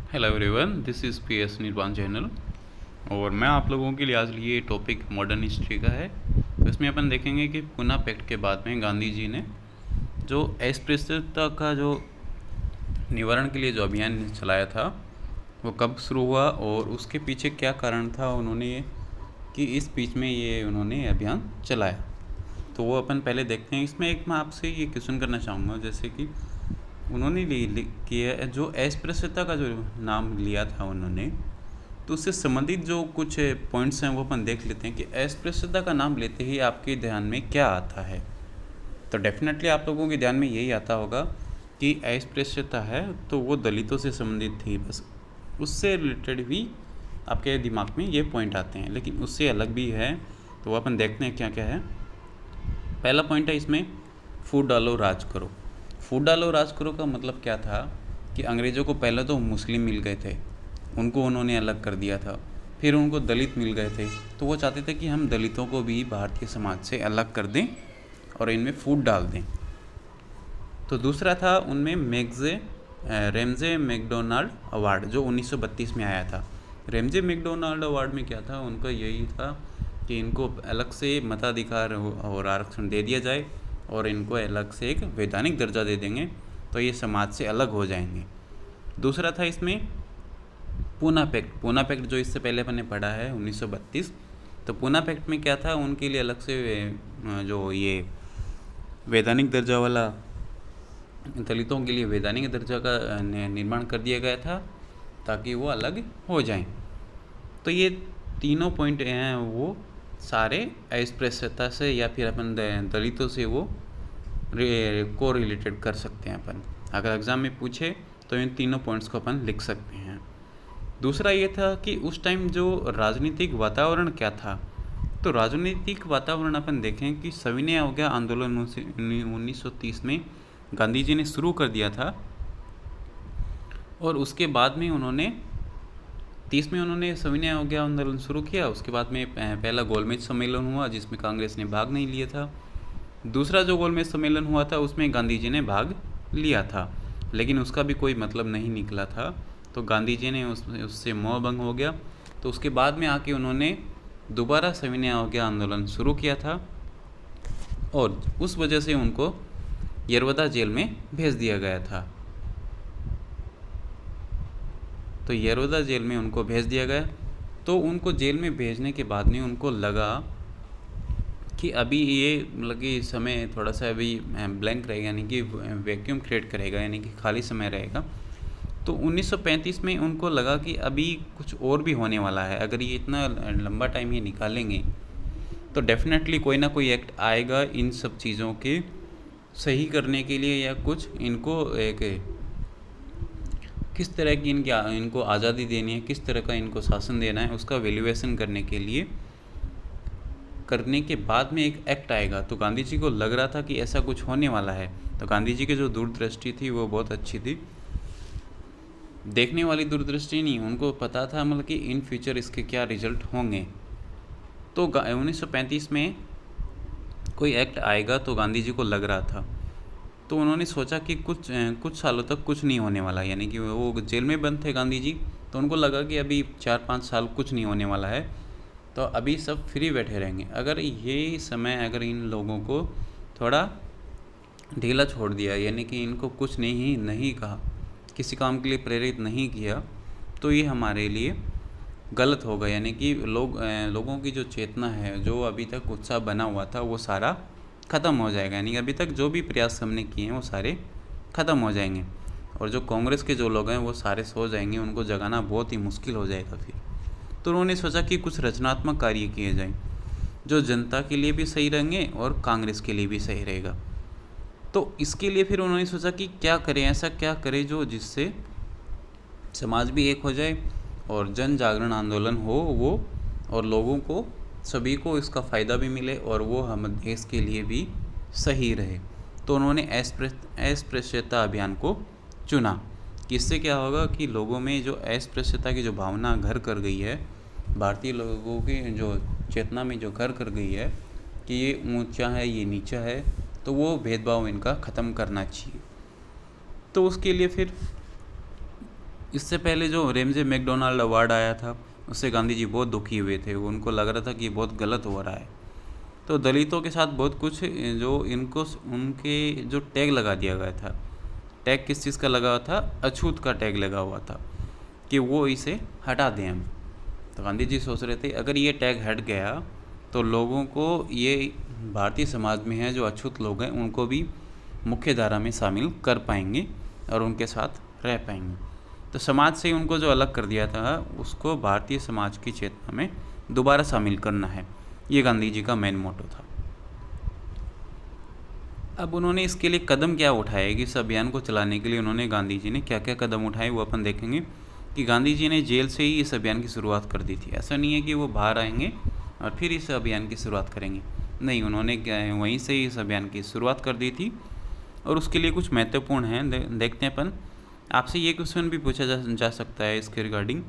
Hello everyone, this is P S निर्वाण channel. और मैं आप लोगों के लिए आज लिए टॉपिक मॉडर्न हिस्ट्री का है। तो इसमें अपन देखेंगे कि पूना पैक्ट के बाद में गांधी जी ने जो अस्पृश्यता का जो निवारण के लिए जो अभियान चलाया था वो कब शुरू हुआ और उसके पीछे क्या कारण था उन्होंने कि इस बीच में ये उन्होंने अभियान चलाया। तो वो अपन पहले देखते हैं। इसमें एक मैं आपसे ये क्वेश्चन करना चाहूँगा, जैसे कि उन्होंने किया जो अस्पृश्यता का जो नाम लिया था उन्होंने, तो उससे संबंधित जो कुछ पॉइंट्स हैं वो अपन देख लेते हैं कि अस्पृश्यता का नाम लेते ही आपके ध्यान में क्या आता है। तो डेफिनेटली आप लोगों के ध्यान में यही आता होगा कि अस्पृश्यता है तो वो दलितों से संबंधित थी, बस उससे रिलेटेड भी आपके दिमाग में ये पॉइंट आते हैं। लेकिन उससे अलग भी है, तो वो अपन देखते हैं क्या क्या है। पहला पॉइंट है इसमें, फूट डालो राज करो। फूट डालो राज करो का मतलब क्या था कि अंग्रेज़ों को पहले तो मुस्लिम मिल गए थे, उनको उन्होंने अलग कर दिया था। फिर उनको दलित मिल गए थे, तो वो चाहते थे कि हम दलितों को भी भारतीय समाज से अलग कर दें और इनमें फूट डाल दें। तो दूसरा था उनमें रेमजे मैकडोनाल्ड अवार्ड जो 1932 में आया था। रेमजे मैकडोनाल्ड अवार्ड में क्या था, उनका यही था कि इनको अलग से मताधिकार और आरक्षण दे दिया जाए और इनको अलग से एक वैधानिक दर्जा दे देंगे तो ये समाज से अलग हो जाएंगे। दूसरा था इसमें पूना पैक्ट। पूना पैक्ट जो इससे पहले मैंने पढ़ा है 1932। तो पूना पैक्ट में क्या था, उनके लिए अलग से जो ये वैधानिक दर्जा वाला, दलितों के लिए वैधानिक दर्जा का निर्माण कर दिया गया था ताकि वो अलग हो जाएं। तो ये तीनों पॉइंट हैं वो सारे अस्पृश्यता से या फिर अपन दलितों से वो को रिलेटेड कर सकते हैं अपन। अगर एग्ज़ाम में पूछे तो इन तीनों पॉइंट्स को अपन लिख सकते हैं। दूसरा ये था कि उस टाइम जो राजनीतिक वातावरण क्या था। तो राजनीतिक वातावरण अपन देखें कि सविनय अवज्ञा आंदोलन 1930 में गांधी जी ने शुरू कर दिया था और उसके बाद में उन्होंने 30 में उन्होंने सविनय अवज्ञा आंदोलन शुरू किया। उसके बाद में पहला गोलमेज सम्मेलन हुआ जिसमें कांग्रेस ने भाग नहीं लिया था। दूसरा जो गोलमेज सम्मेलन हुआ था उसमें गांधी जी ने भाग लिया था, लेकिन उसका भी कोई मतलब नहीं निकला था। तो गांधी जी ने उससे मोह भंग हो गया। तो उसके बाद में आके उन्होंने दोबारा सविनय अवज्ञा आंदोलन शुरू किया था और उस वजह से उनको यरवदा जेल में भेज दिया गया था। तो यरवदा जेल में उनको भेज दिया गया। तो उनको जेल में भेजने के बाद में उनको लगा कि अभी ये मतलब कि समय थोड़ा सा अभी ब्लैंक रहेगा, यानी कि वैक्यूम क्रिएट करेगा, यानी कि खाली समय रहेगा। तो 1935 में उनको लगा कि अभी कुछ और भी होने वाला है। अगर ये इतना लंबा टाइम ये निकालेंगे तो डेफिनेटली कोई ना कोई एक्ट आएगा इन सब चीज़ों के सही करने के लिए, या कुछ इनको एक किस तरह की इनको आज़ादी देनी है, किस तरह का इनको शासन देना है, उसका वैल्यूएशन करने के लिए करने के बाद में एक एक्ट आएगा। तो गांधी जी को लग रहा था कि ऐसा कुछ होने वाला है। तो गांधी जी की जो दूरदृष्टि थी वो बहुत अच्छी थी, देखने वाली दूरदृष्टि नहीं, उनको पता था मतलब कि इन फ्यूचर इसके क्या रिजल्ट होंगे। तो 1935 में कोई एक्ट आएगा तो गांधी जी को लग रहा था, तो उन्होंने सोचा कि कुछ सालों तक कुछ नहीं होने वाला, यानी कि वो जेल में बंद थे गांधी जी। तो उनको लगा कि अभी 4-5 साल कुछ नहीं होने वाला है, तो अभी सब फ्री बैठे रहेंगे। अगर ये समय अगर इन लोगों को थोड़ा ढीला छोड़ दिया, यानी कि इनको कुछ नहीं कहा, किसी काम के लिए प्रेरित नहीं किया, तो ये हमारे लिए गलत होगा। यानी कि लोगों की जो चेतना है, जो अभी तक उत्साह बना हुआ था, वो सारा ख़त्म हो जाएगा। यानी अभी तक जो भी प्रयास हमने किए हैं वो सारे ख़त्म हो जाएंगे और जो कांग्रेस के जो लोग हैं वो सारे सो जाएंगे, उनको जगाना बहुत ही मुश्किल हो जाएगा फिर। तो उन्होंने सोचा कि कुछ रचनात्मक कार्य किए जाएं जो जनता के लिए भी सही रहेंगे और कांग्रेस के लिए भी सही रहेगा। तो इसके लिए फिर उन्होंने सोचा कि क्या करें, ऐसा क्या करें जो जिससे समाज भी एक हो जाए और जन जागरण आंदोलन हो वो, और लोगों को सभी को इसका फ़ायदा भी मिले और वो हम देश के लिए भी सही रहे। तो उन्होंने अस्पृश्यता अभियान को चुना कि इससे क्या होगा कि लोगों में जो अस्पृश्यता की जो भावना घर कर गई है, भारतीय लोगों की जो चेतना में जो घर कर गई है कि ये ऊंचा है ये नीचा है, तो वो भेदभाव इनका ख़त्म करना चाहिए। तो उसके लिए फिर इससे पहले जो रेमजे मैकडोनाल्ड अवार्ड आया था उससे गांधी जी बहुत दुखी हुए थे, उनको लग रहा था कि बहुत गलत हो रहा है। तो दलितों के साथ बहुत कुछ जो इनको उनके जो टैग लगा दिया गया था, टैग किस चीज़ का लगा हुआ था, अछूत का टैग लगा हुआ था कि वो इसे हटा दें हम। तो गांधी जी सोच रहे थे अगर ये टैग हट गया तो लोगों को, ये भारतीय समाज में है जो अछूत लोग हैं उनको भी मुख्य धारा में शामिल कर पाएंगे और उनके साथ रह पाएंगे। तो समाज से उनको जो अलग कर दिया था उसको भारतीय समाज की चेतना में दोबारा शामिल करना है, ये गांधी जी का मेन मोटो था। अब उन्होंने इसके लिए कदम क्या उठाए कि इस अभियान को चलाने के लिए उन्होंने, गांधी जी ने क्या क्या कदम उठाए वो अपन देखेंगे। कि गांधी जी ने जेल से ही इस अभियान की शुरुआत कर दी थी। ऐसा नहीं है कि वो बाहर आएंगे और फिर इस अभियान की शुरुआत करेंगे, नहीं, उन्होंने वहीं से ही इस अभियान की शुरुआत कर दी थी। और उसके लिए कुछ महत्वपूर्ण हैं, देखते हैं अपन। आपसे ये क्वेश्चन भी पूछा जा सकता है इसके रिगार्डिंग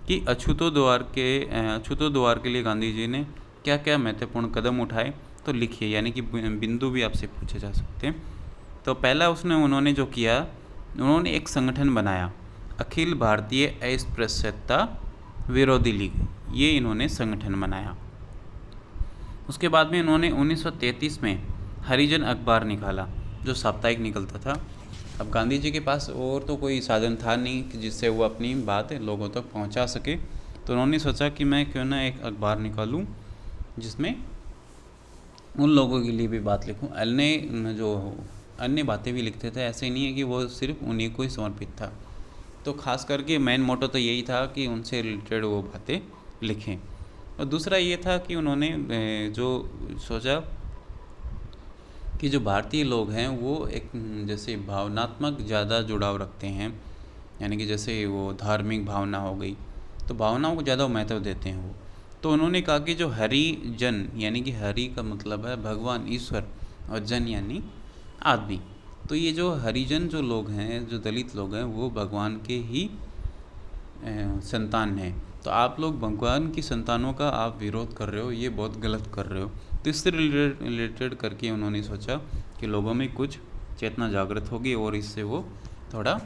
कि अछूतों द्वार के लिए गांधी जी ने क्या क्या महत्वपूर्ण कदम उठाए, तो लिखिए, यानी कि बिंदु भी आपसे पूछे जा सकते हैं। तो पहला उन्होंने जो किया, उन्होंने एक संगठन बनाया, अखिल भारतीय अस्पृश्यता विरोधी लीग, ये इन्होंने संगठन बनाया। उसके बाद में इन्होंने 1933 में हरिजन अखबार निकाला जो साप्ताहिक निकलता था। अब गांधी जी के पास और तो कोई साधन था नहीं कि जिससे वो अपनी बात लोगों तक पहुंचा सके, तो उन्होंने सोचा कि मैं क्यों ना एक अखबार निकालूं जिसमें उन लोगों के लिए भी बात लिखूं। अन्य बातें भी लिखते थे, ऐसे नहीं है कि वो सिर्फ उन्हीं को ही समर्पित था। तो खास करके मेन मोटो तो यही था कि उनसे रिलेटेड वो बातें लिखें। और दूसरा ये था कि उन्होंने जो सोचा कि जो भारतीय लोग हैं वो एक जैसे भावनात्मक ज़्यादा जुड़ाव रखते हैं, यानी कि जैसे वो धार्मिक भावना हो गई, तो भावनाओं को ज़्यादा महत्व देते हैं वो। तो उन्होंने कहा कि जो हरिजन, यानी कि हरि का मतलब है भगवान ईश्वर और जन यानी आदमी, तो ये जो हरिजन जो लोग हैं, जो दलित लोग हैं, वो भगवान के ही संतान हैं। तो आप लोग भगवान की संतानों का आप विरोध कर रहे हो, ये बहुत गलत कर रहे हो। तो इससे रिलेटेड करके उन्होंने सोचा कि लोगों में कुछ चेतना जागृत होगी और इससे वो थोड़ा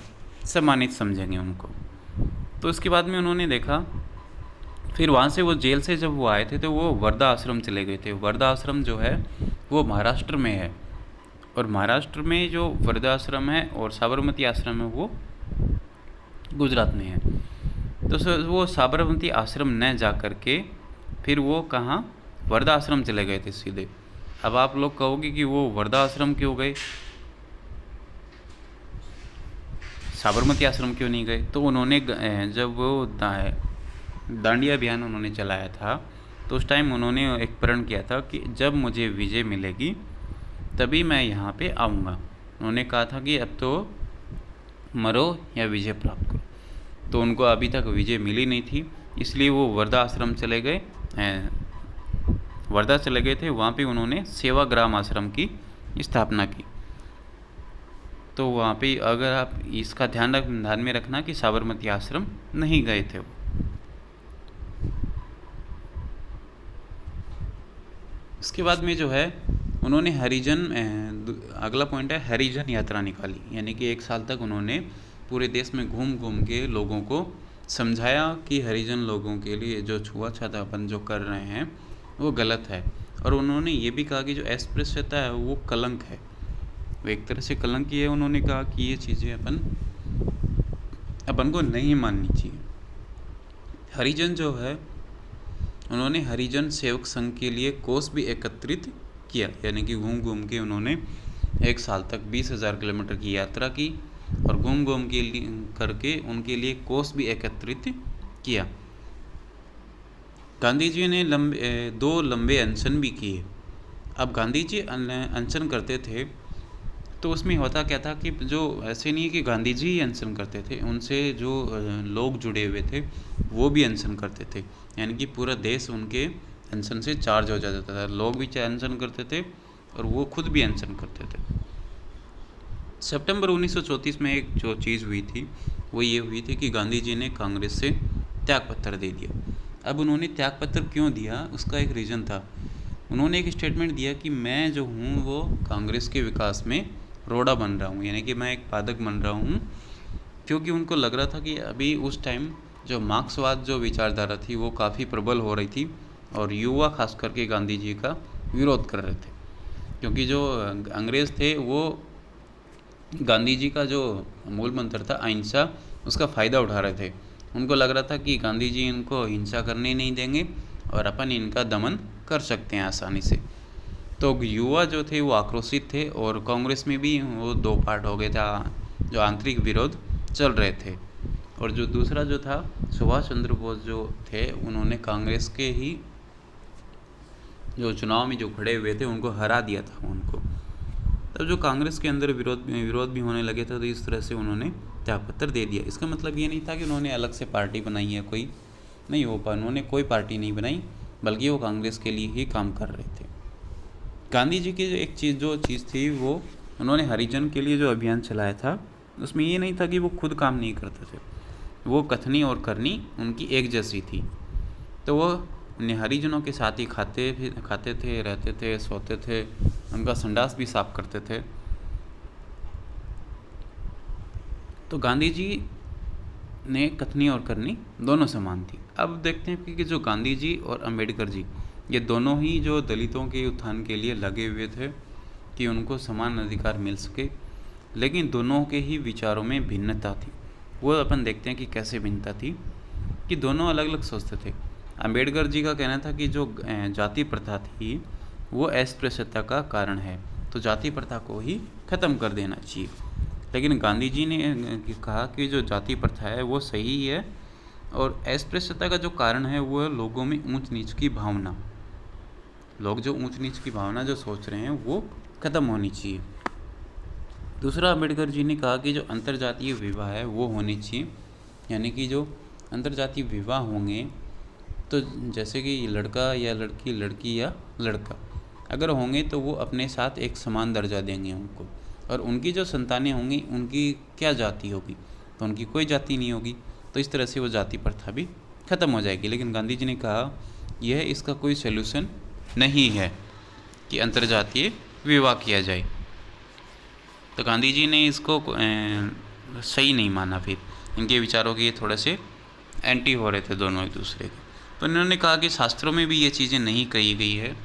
सम्मानित समझेंगे उनको। तो इसके बाद में उन्होंने देखा, फिर वहाँ से वो जेल से जब वो आए थे तो वो वर्धा आश्रम चले गए थे। वर्धा आश्रम जो है वो महाराष्ट्र में है, और महाराष्ट्र में जो वर्धा आश्रम है और साबरमती आश्रम है वो गुजरात में है। तो वो साबरमती आश्रम न जा कर के फिर वो कहाँ, वर्धा आश्रम चले गए थे सीधे। अब आप लोग कहोगे कि वो वर्धा आश्रम क्यों गए, साबरमती आश्रम क्यों नहीं गए? तो उन्होंने जब वो दांडिया अभियान उन्होंने चलाया था तो उस टाइम उन्होंने एक प्रण किया था कि जब मुझे विजय मिलेगी तभी मैं यहाँ पे आऊँगा। उन्होंने कहा था कि अब तो मरो या विजय प्राप्त करो। तो उनको अभी तक विजय मिली नहीं थी, इसलिए वो वर्धा आश्रम चले गए, वर्धा चले गए थे। वहाँ पे उन्होंने सेवाग्राम आश्रम की स्थापना की। तो वहाँ पे अगर आप इसका ध्यान में रखना कि साबरमती आश्रम नहीं गए थे वो। इसके बाद में जो है उन्होंने अगला पॉइंट है हरिजन यात्रा निकाली, यानी कि 1 साल तक उन्होंने पूरे देश में घूम घूम के लोगों को समझाया कि हरिजन लोगों के लिए जो छुआछूत अपन जो कर रहे हैं वो गलत है। और उन्होंने ये भी कहा कि जो अस्पृश्यता है वो कलंक है, वो एक तरह से कलंक ही है। उन्होंने कहा कि ये चीज़ें अपन को नहीं माननी चाहिए। हरिजन जो है, उन्होंने हरिजन सेवक संघ के लिए कोष भी एकत्रित किया, यानी कि घूम घूम के उन्होंने 1 साल तक 20,000 किलोमीटर की यात्रा की और घूम घूम के करके उनके लिए कोष भी एकत्रित किया। गांधी जी ने 2 लंबे अनशन भी किए। अब गांधी जी अनशन करते थे तो उसमें होता क्या था कि जो ऐसे नहीं है कि गांधी जी ही अनशन करते थे, उनसे जो लोग जुड़े हुए थे वो भी अनशन करते थे, यानी कि पूरा देश उनके अनशन से चार्ज हो जाता था। लोग भी अनशन करते थे और वो खुद भी अनशन करते थे। सितंबर 1934 में एक जो चीज़ हुई थी वो ये हुई थी कि गांधी जी ने कांग्रेस से त्यागपत्र दे दिया। अब उन्होंने त्यागपत्र क्यों दिया, उसका एक रीज़न था। उन्होंने एक स्टेटमेंट दिया कि मैं जो हूँ वो कांग्रेस के विकास में रोड़ा बन रहा हूँ, यानी कि मैं एक पादक बन रहा हूँ, क्योंकि उनको लग रहा था कि अभी उस टाइम जो मार्क्सवाद जो विचारधारा थी वो काफ़ी प्रबल हो रही थी और युवा खास करके गांधी जी का विरोध कर रहे थे, क्योंकि जो अंग्रेज़ थे वो गांधी जी का जो मूल मंत्र था अहिंसा, उसका फ़ायदा उठा रहे थे। उनको लग रहा था कि गांधी जी इनको हिंसा करने नहीं देंगे और अपन इनका दमन कर सकते हैं आसानी से। तो युवा जो थे वो आक्रोशित थे और कांग्रेस में भी वो दो पार्ट हो गए था, जो आंतरिक विरोध चल रहे थे। और जो दूसरा जो था सुभाष चंद्र बोस जो थे, उन्होंने कांग्रेस के ही जो चुनाव में जो खड़े हुए थे उनको हरा दिया था उनको। तब जो कांग्रेस के अंदर विरोध भी होने लगे थे, तो इस तरह से उन्होंने त्यागपत्र दे दिया। इसका मतलब ये नहीं था कि उन्होंने अलग से पार्टी बनाई है, कोई नहीं हो पा, उन्होंने कोई पार्टी नहीं बनाई, बल्कि वो कांग्रेस के लिए ही काम कर रहे थे। गांधी जी की जो चीज़ थी वो उन्होंने हरिजन के लिए जो अभियान चलाया था, उसमें ये नहीं था कि वो खुद काम नहीं करते थे, वो कथनी और करनी उनकी एक जैसी थी। तो वो हरिजनों के साथ ही खाते थे, रहते थे, सोते थे, उनका संडास भी साफ करते थे। तो गांधी जी ने कथनी और करनी दोनों समान थी। अब देखते हैं कि जो गांधी जी और अंबेडकर जी, ये दोनों ही जो दलितों के उत्थान के लिए लगे हुए थे कि उनको समान अधिकार मिल सके, लेकिन दोनों के ही विचारों में भिन्नता थी। वो अपन देखते हैं कि कैसे भिन्नता थी, कि दोनों अलग अलग सोचते थे। अंबेडकर जी का कहना था कि जो जाति प्रथा थी वो अस्पृश्यता का कारण है, तो जाति प्रथा को ही ख़त्म कर देना चाहिए। लेकिन गांधी जी ने कहा कि जो जाति प्रथा है वो सही है और अस्पृश्यता का जो कारण है वो है लोगों में ऊंच नीच की भावना। लोग जो ऊंच नीच की भावना जो सोच रहे हैं वो ख़त्म होनी चाहिए। दूसरा, अंबेडकर जी ने कहा कि जो अंतर्जातीय विवाह है वो होने चाहिए, यानी कि जो अंतर्जातीय विवाह होंगे, तो जैसे कि लड़का या लड़की, लड़की या लड़का अगर होंगे तो वो अपने साथ एक समान दर्जा देंगे उनको, और उनकी जो संतानें होंगी उनकी क्या जाति होगी, तो उनकी कोई जाति नहीं होगी। तो इस तरह से वो जाति प्रथा भी ख़त्म हो जाएगी। लेकिन गांधी जी ने कहा यह इसका कोई सलूशन नहीं है कि अंतर्जातीय विवाह किया जाए। तो गांधी जी ने इसको सही नहीं माना। फिर इनके विचारों के थोड़े से एंटी हो रहे थे दोनों एक दूसरे के। तो इन्होंने कहा कि शास्त्रों में भी ये चीज़ें नहीं कही गई है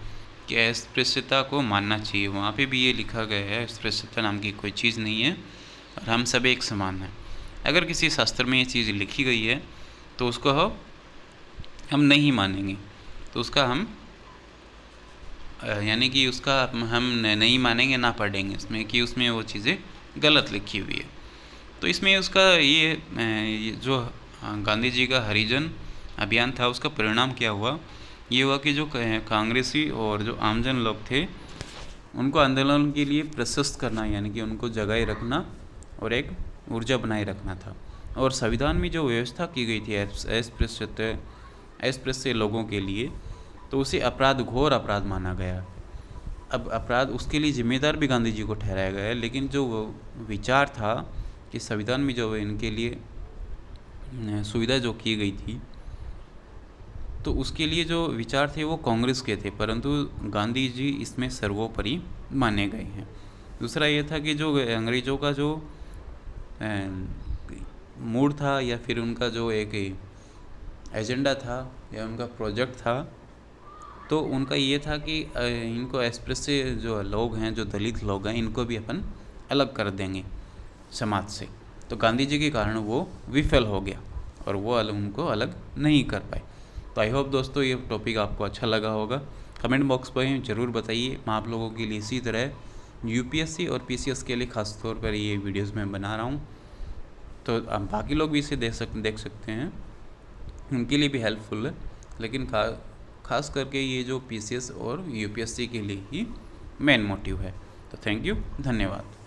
कि अस्पृश्यता को मानना चाहिए, वहाँ पे भी ये लिखा गया है अस्पृश्यता नाम की कोई चीज़ नहीं है और हम सब एक समान हैं। अगर किसी शास्त्र में ये चीज़ लिखी गई है तो उसको हम नहीं मानेंगे, तो उसका हम यानी कि उसका हम नहीं मानेंगे, ना पढ़ेंगे इसमें कि उसमें वो चीज़ें गलत लिखी हुई है। तो इसमें उसका ये जो गांधी जी का हरिजन अभियान था उसका परिणाम क्या हुआ, ये हुआ कि जो कांग्रेसी और जो आमजन लोग थे उनको आंदोलन के लिए प्रशस्त करना, यानी कि उनको जगाए रखना और एक ऊर्जा बनाए रखना था। और संविधान में जो व्यवस्था की गई थी अस्पृश्य लोगों के लिए, तो उसे अपराध, घोर अपराध माना गया। अब अपराध, उसके लिए जिम्मेदार भी गांधी जी को ठहराया गया है। लेकिन जो वो विचार था कि संविधान में जो इनके लिए सुविधा जो की गई थी, तो उसके लिए जो विचार थे वो कांग्रेस के थे, परंतु गांधी जी इसमें सर्वोपरि माने गए हैं। दूसरा ये था कि जो अंग्रेज़ों का जो मूड था या फिर उनका जो एक एजेंडा था या उनका प्रोजेक्ट था, तो उनका ये था कि इनको अस्पृश्य जो लोग हैं, जो दलित लोग हैं, इनको भी अपन अलग कर देंगे समाज से। तो गांधी जी के कारण वो विफल हो गया और वो उनको अलग नहीं कर पाए। तो आई होप दोस्तों ये टॉपिक आपको अच्छा लगा होगा। कमेंट बॉक्स पर ज़रूर बताइए। मैं आप लोगों के लिए इसी तरह यूपीएससी और पीसीएस के लिए ख़ास तौर पर ये वीडियोस मैं बना रहा हूँ, तो बाकी लोग भी इसे देख सकते हैं, उनके लिए भी हेल्पफुल है। लेकिन खास करके ये जो पीसीएस और यूपीएससी के लिए ही मेन मोटिव है। तो थैंक यू, धन्यवाद।